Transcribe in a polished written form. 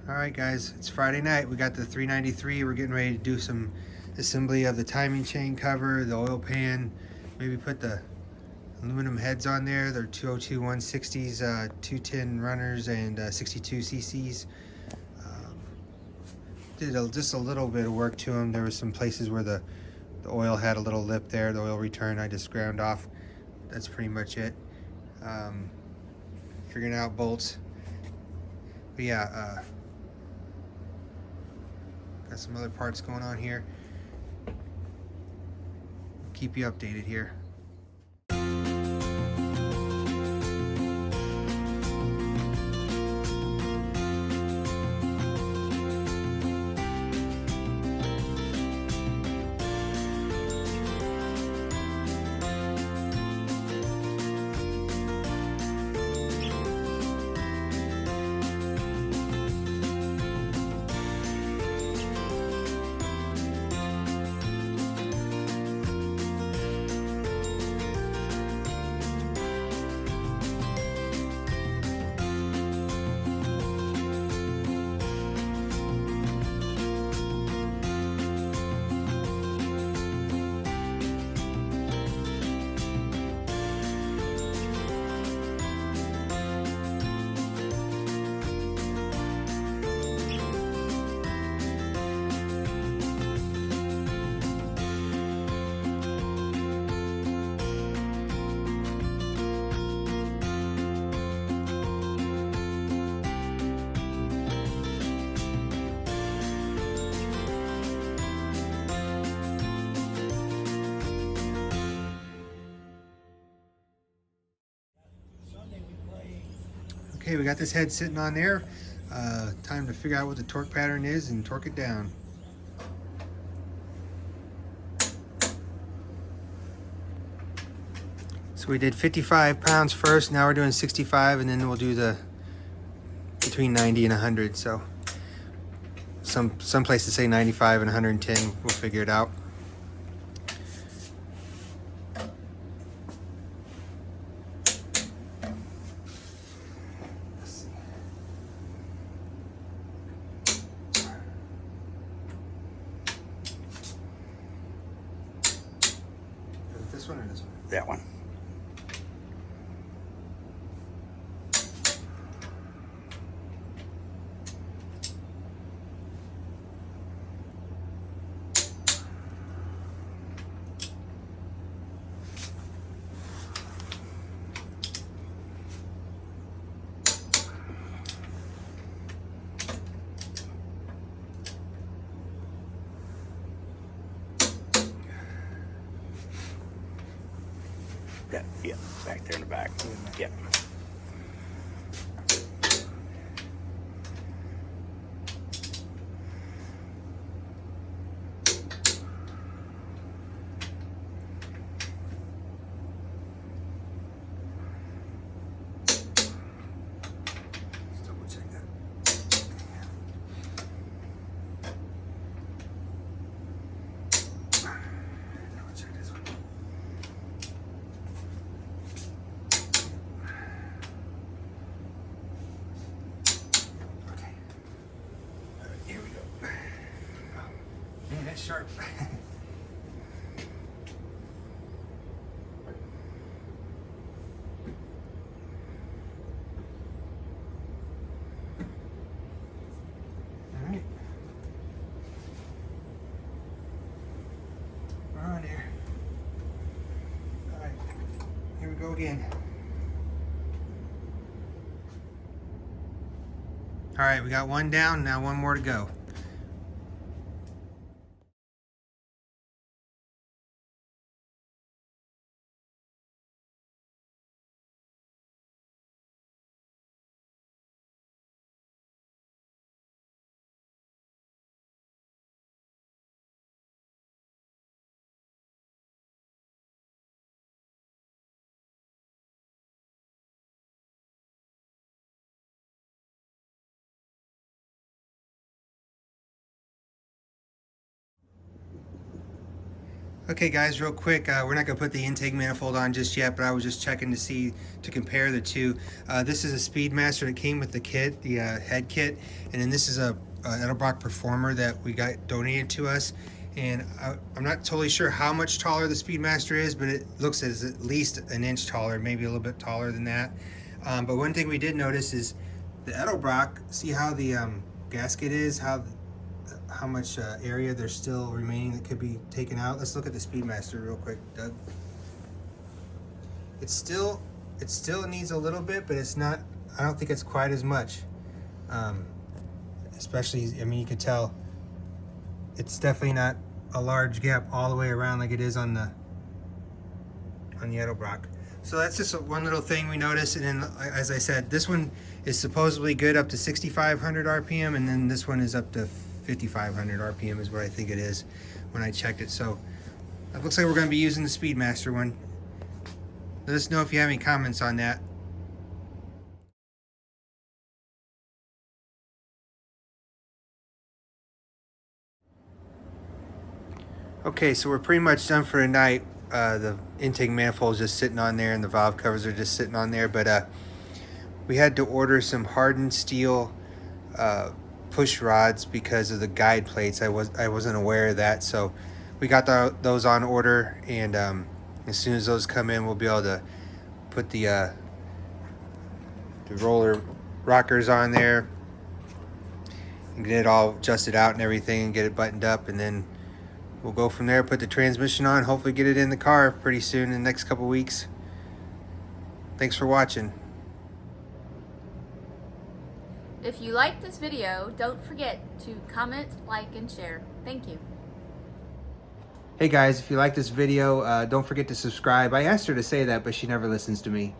Alright guys, it's Friday night. We got the 393. We're getting ready to do some assembly of the timing chain cover, the oil pan, maybe put the aluminum heads on there. They're 202 160s, 210 runners, and 62 cc's. Did just a little bit of work to them. There was some places where the oil had a little lip there, the oil return I just ground off. That's pretty much it. Figuring out bolts. But yeah, got some other parts going on here. Keep you updated here. Okay, we got this head sitting on there. Time to figure out what the torque pattern is and torque it down. So we did 55 pounds first, now we're doing 65, and then we'll do the between 90 and 100. So some places say 95 and 110. We'll figure it out. This one or this one? That one. Yeah, back there in the back. Yeah. Let's double check that. Double check this one. Here we go. Man, that's sharp. All right. We're on here. All right. Here we go again. All right, we got one down, now one more to go. Okay guys, real quick, we're not going to put the intake manifold on just yet, but I was just checking to compare the two. This is a Speedmaster that came with the kit, the head kit, and then this is a Edelbrock Performer that we got donated to us. And I'm not totally sure how much taller the Speedmaster is, but it looks as at least an inch taller, maybe a little bit taller than that. But one thing we did notice is the Edelbrock, see how the gasket is, how much area there's still remaining that could be taken out. Let's look at the Speedmaster real quick, Doug. It still needs a little bit, but it's not, I don't think it's quite as much. Especially, I mean, you can tell it's definitely not a large gap all the way around like it is on the Edelbrock. So that's just one little thing we noticed. And then, as I said, this one is supposedly good up to 6,500 RPM, and then this one is up to 5,500 RPM is what I think it is when I checked it. So it looks like we're going to be using the Speedmaster one. Let us know if you have any comments on that. Okay, so we're pretty much done for tonight. The intake manifold is just sitting on there, and the valve covers are just sitting on there. But we had to order some hardened steel push rods because of the guide plates. I wasn't aware of that, so we got those on order, and as soon as those come in, we'll be able to put the roller rockers on there and get it all adjusted out and everything, and get it buttoned up, and then we'll go from there, put the transmission on, hopefully get it in the car pretty soon in the next couple weeks. Thanks for watching. If you like this video, don't forget to comment, like, and share. Thank you. Hey guys, if you like this video, don't forget to subscribe. I asked her to say that, but she never listens to me.